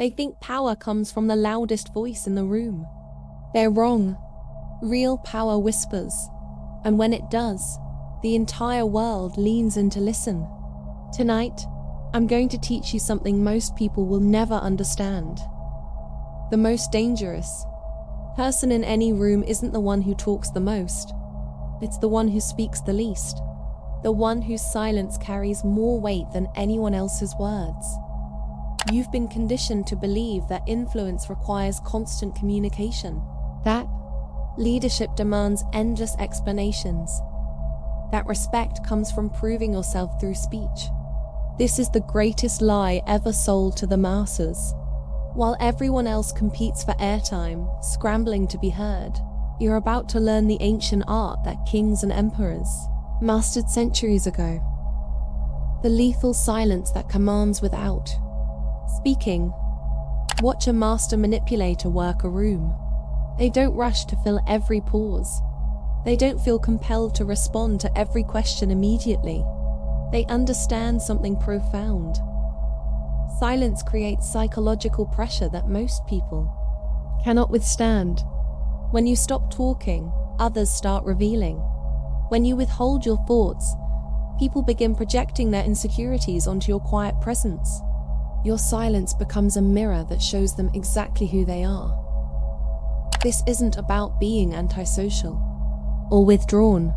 They think power comes from the loudest voice in the room. They're wrong. Real power whispers, and when it does, the entire world leans in to listen. Tonight, I'm going to teach you something most people will never understand. The most dangerous person in any room isn't the one who talks the most. It's the one who speaks the least. The one whose silence carries more weight than anyone else's words. You've been conditioned to believe that influence requires constant communication, that leadership demands endless explanations, that respect comes from proving yourself through speech. This is the greatest lie ever sold to the masses. While everyone else competes for airtime, scrambling to be heard, you're about to learn the ancient art that kings and emperors mastered centuries ago. The lethal silence that commands without speaking. Watch a master manipulator work a room. They don't rush to fill every pause. They don't feel compelled to respond to every question immediately. They understand something profound. Silence creates psychological pressure that most people cannot withstand. When you stop talking, others start revealing. When you withhold your thoughts, people begin projecting their insecurities onto your quiet presence. Your silence becomes a mirror that shows them exactly who they are. This isn't about being antisocial or withdrawn.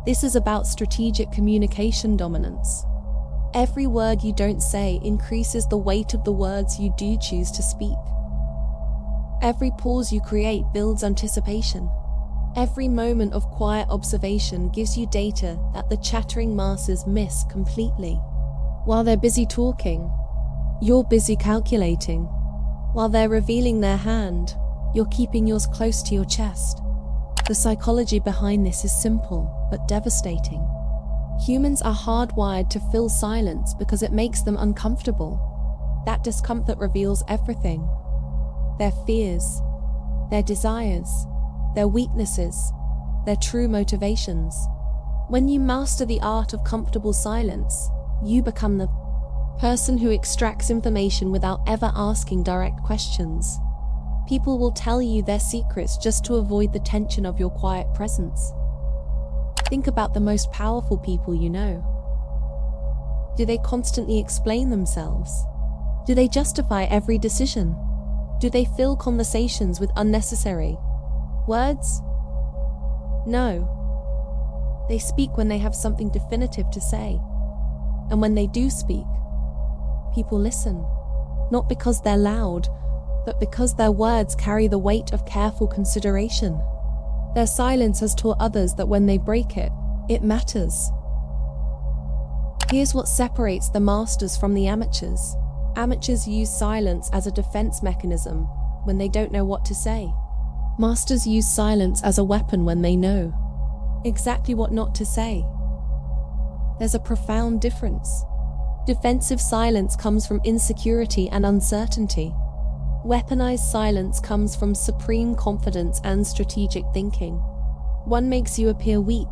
This is about strategic communication dominance. Every word you don't say increases the weight of the words you do choose to speak. Every pause you create builds anticipation. Every moment of quiet observation gives you data that the chattering masses miss completely. While they're busy talking, you're busy calculating. While they're revealing their hand, you're keeping yours close to your chest. The psychology behind this is simple, but devastating. Humans are hardwired to fill silence because it makes them uncomfortable. That discomfort reveals everything. Their fears, their desires, their weaknesses, their true motivations. When you master the art of comfortable silence, you become the person who extracts information without ever asking direct questions. People will tell you their secrets just to avoid the tension of your quiet presence. Think about the most powerful people you know. Do they constantly explain themselves? Do they justify every decision? Do they fill conversations with unnecessary words? No. They speak when they have something definitive to say. And when they do speak, people listen. Not because they're loud, but because their words carry the weight of careful consideration. Their silence has taught others that when they break it, it matters. Here's what separates the masters from the amateurs. Amateurs use silence as a defense mechanism when they don't know what to say. Masters use silence as a weapon when they know exactly what not to say. There's a profound difference. Defensive silence comes from insecurity and uncertainty. Weaponized silence comes from supreme confidence and strategic thinking. One makes you appear weak,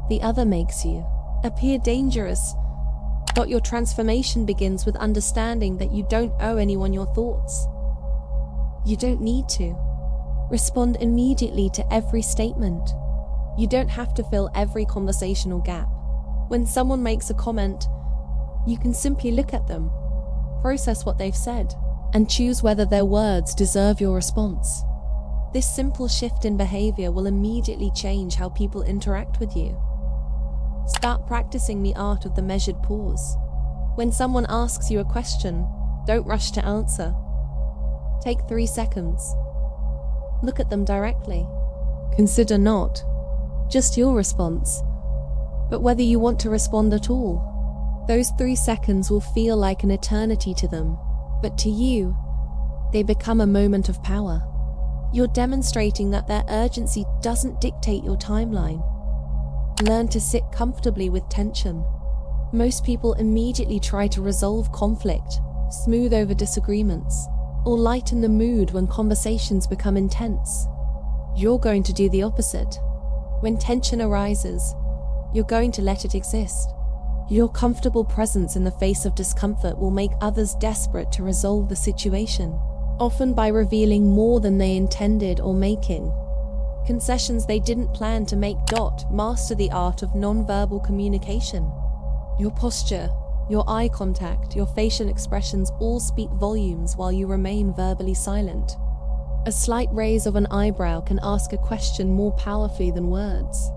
the other makes you appear dangerous. But your transformation begins with understanding that you don't owe anyone your thoughts. You don't need to respond immediately to every statement. You don't have to fill every conversational gap. When someone makes a comment, you can simply look at them, process what they've said, and choose whether their words deserve your response. This simple shift in behavior will immediately change how people interact with you. Start practicing the art of the measured pause. When someone asks you a question, don't rush to answer. Take 3 seconds. Look at them directly. Consider not just your response, but whether you want to respond at all. Those 3 seconds will feel like an eternity to them, but to you, they become a moment of power. You're demonstrating that their urgency doesn't dictate your timeline. Learn to sit comfortably with tension. Most people immediately try to resolve conflict, smooth over disagreements, or lighten the mood when conversations become intense. You're going to do the opposite. When tension arises, you're going to let it exist. Your comfortable presence in the face of discomfort will make others desperate to resolve the situation, often by revealing more than they intended or making concessions they didn't plan to make. Master the art of nonverbal communication. Your posture, your eye contact, your facial expressions all speak volumes while you remain verbally silent. A slight raise of an eyebrow can ask a question more powerfully than words.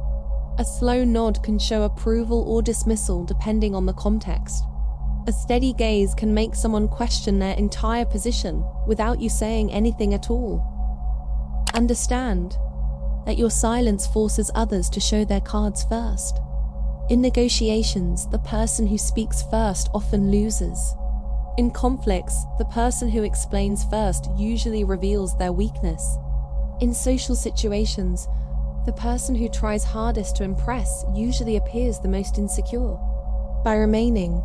A slow nod can show approval or dismissal depending on the context. A steady gaze can make someone question their entire position without you saying anything at all. Understand that your silence forces others to show their cards first. In negotiations, the person who speaks first often loses. In conflicts, the person who explains first usually reveals their weakness. In social situations, the person who tries hardest to impress usually appears the most insecure. By remaining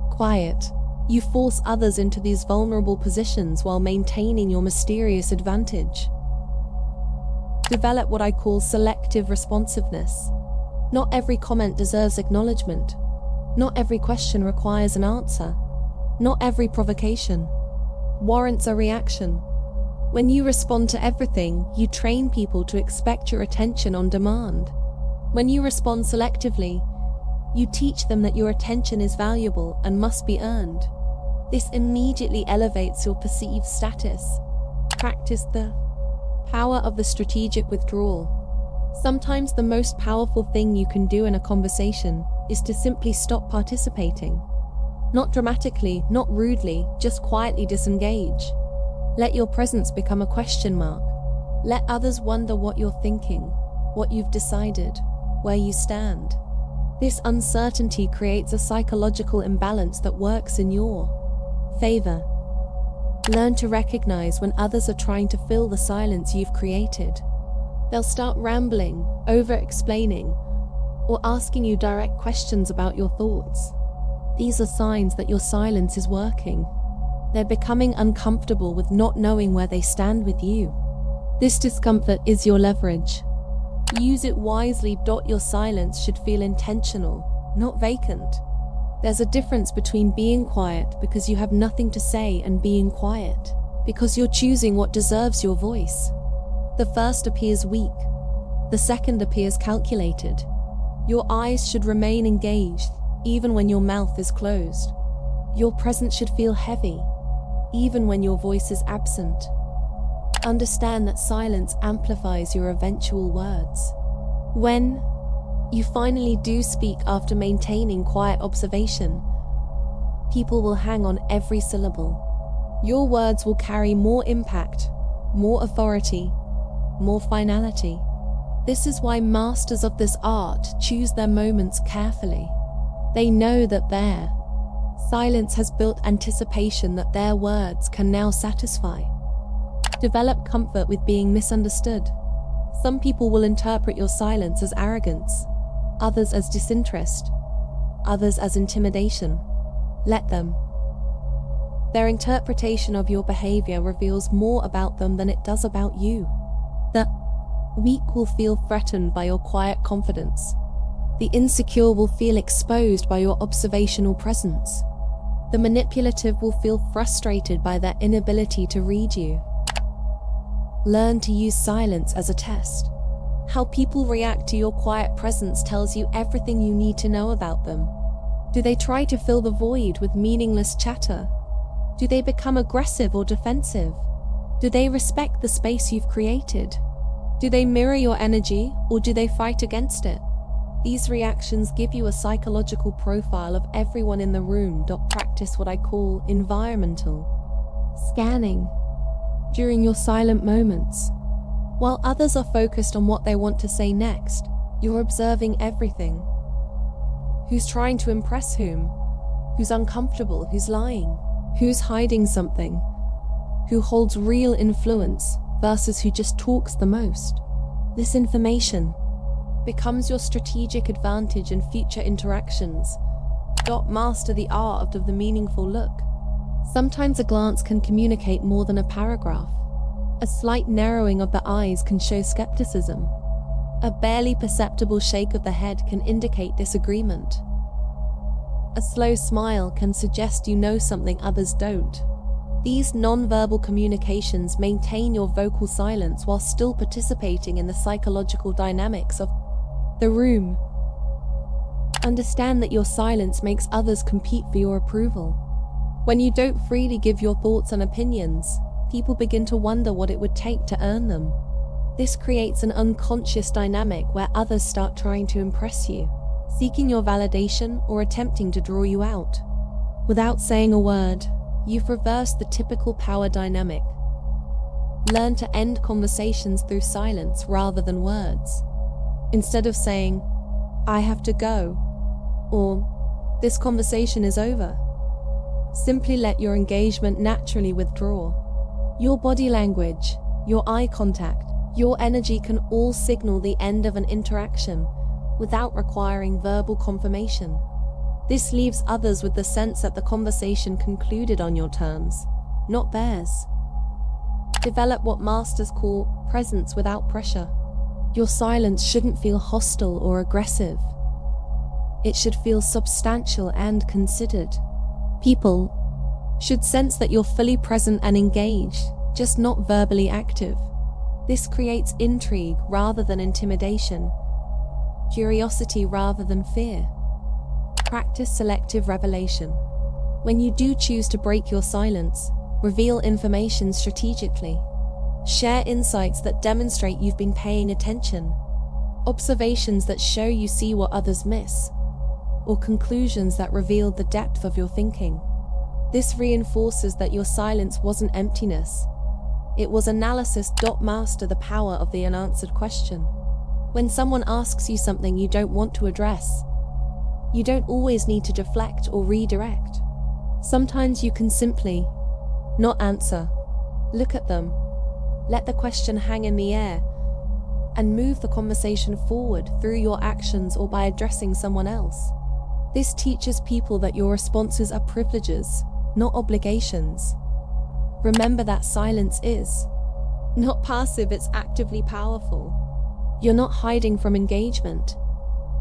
quiet, you force others into these vulnerable positions while maintaining your mysterious advantage. Develop what I call selective responsiveness. Not every comment deserves acknowledgement. Not every question requires an answer. Not every provocation warrants a reaction. When you respond to everything, you train people to expect your attention on demand. When you respond selectively, you teach them that your attention is valuable and must be earned. This immediately elevates your perceived status. Practice the power of the strategic withdrawal. Sometimes the most powerful thing you can do in a conversation is to simply stop participating. Not dramatically, not rudely, just quietly disengage. Let your presence become a question mark. Let others wonder what you're thinking, what you've decided, where you stand. This uncertainty creates a psychological imbalance that works in your favor. Learn to recognize when others are trying to fill the silence you've created. They'll start rambling, over-explaining, or asking you direct questions about your thoughts. These are signs that your silence is working. They're becoming uncomfortable with not knowing where they stand with you. This discomfort is your leverage. Use it wisely. Your silence should feel intentional, not vacant. There's a difference between being quiet because you have nothing to say and being quiet because you're choosing what deserves your voice. The first appears weak. The second appears calculated. Your eyes should remain engaged, even when your mouth is closed. Your presence should feel heavy, even when your voice is absent. Understand that silence amplifies your eventual words. When you finally do speak after maintaining quiet observation, people will hang on every syllable. Your words will carry more impact, more authority, more finality. This is why masters of this art choose their moments carefully. They know that their silence has built anticipation that their words can now satisfy. Develop comfort with being misunderstood. Some people will interpret your silence as arrogance, others as disinterest, others as intimidation. Let them. Their interpretation of your behavior reveals more about them than it does about you. The weak will feel threatened by your quiet confidence. The insecure will feel exposed by your observational presence. The manipulative will feel frustrated by their inability to read you. Learn to use silence as a test. How people react to your quiet presence tells you everything you need to know about them. Do they try to fill the void with meaningless chatter? Do they become aggressive or defensive? Do they respect the space you've created? Do they mirror your energy, or do they fight against it? These reactions give you a psychological profile of everyone in the room. Practice what I call environmental scanning during your silent moments. While others are focused on what they want to say next, you're observing everything. Who's trying to impress whom? Who's uncomfortable? Who's lying? Who's hiding something? Who holds real influence versus who just talks the most? This information becomes your strategic advantage in future interactions. Master the art of the meaningful look. Sometimes a glance can communicate more than a paragraph. A slight narrowing of the eyes can show skepticism. A barely perceptible shake of the head can indicate disagreement. A slow smile can suggest you know something others don't. These nonverbal communications maintain your vocal silence while still participating in the psychological dynamics of the room. Understand that your silence makes others compete for your approval. When you don't freely give your thoughts and opinions, people begin to wonder what it would take to earn them. This creates an unconscious dynamic where others start trying to impress you, seeking your validation or attempting to draw you out. Without saying a word, you've reversed the typical power dynamic. Learn to end conversations through silence rather than words. Instead of saying, "I have to go," or "this conversation is over," simply let your engagement naturally withdraw. Your body language, your eye contact, your energy can all signal the end of an interaction without requiring verbal confirmation. This leaves others with the sense that the conversation concluded on your terms, not theirs. Develop what masters call presence without pressure. Your silence shouldn't feel hostile or aggressive. It should feel substantial and considered. People should sense that you're fully present and engaged, just not verbally active. This creates intrigue rather than intimidation, curiosity rather than fear. Practice selective revelation. When you do choose to break your silence, reveal information strategically. Share insights that demonstrate you've been paying attention, observations that show you see what others miss, or conclusions that reveal the depth of your thinking. This reinforces that your silence wasn't emptiness. It was analysis. Master the power of the unanswered question. When someone asks you something you don't want to address, you don't always need to deflect or redirect. Sometimes you can simply not answer. Look at them, let the question hang in the air, and move the conversation forward through your actions or by addressing someone else. This teaches people that your responses are privileges, not obligations. Remember that silence is not passive, it's actively powerful. You're not hiding from engagement.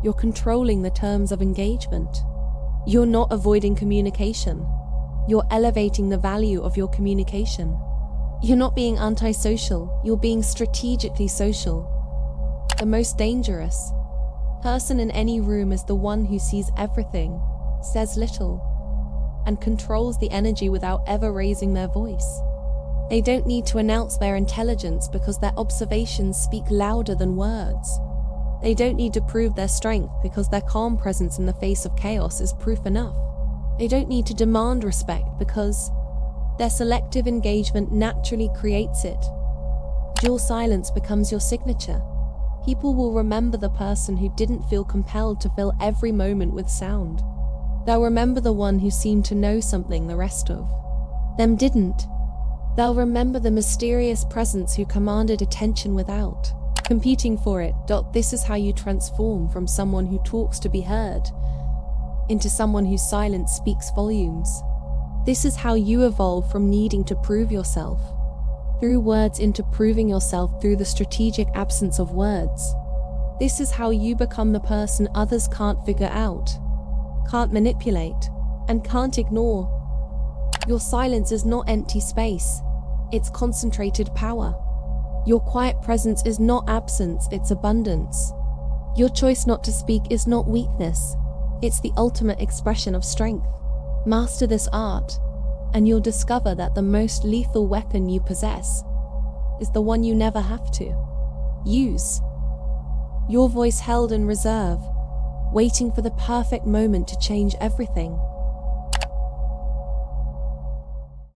You're controlling the terms of engagement. You're not avoiding communication. You're elevating the value of your communication. You're not being antisocial, you're being strategically social. The most dangerous person in any room is the one who sees everything, says little, and controls the energy without ever raising their voice. They don't need to announce their intelligence because their observations speak louder than words. They don't need to prove their strength because their calm presence in the face of chaos is proof enough. They don't need to demand respect because their selective engagement naturally creates it. Your silence becomes your signature. People will remember the person who didn't feel compelled to fill every moment with sound. They'll remember the one who seemed to know something the rest of them didn't. They'll remember the mysterious presence who commanded attention without competing for it. This is how you transform from someone who talks to be heard into someone whose silence speaks volumes. This is how you evolve from needing to prove yourself through words into proving yourself through the strategic absence of words. This is how you become the person others can't figure out, can't manipulate, and can't ignore. Your silence is not empty space, it's concentrated power. Your quiet presence is not absence, it's abundance. Your choice not to speak is not weakness, it's the ultimate expression of strength. Master this art, and you'll discover that the most lethal weapon you possess is the one you never have to use. Your voice held in reserve, waiting for the perfect moment to change everything.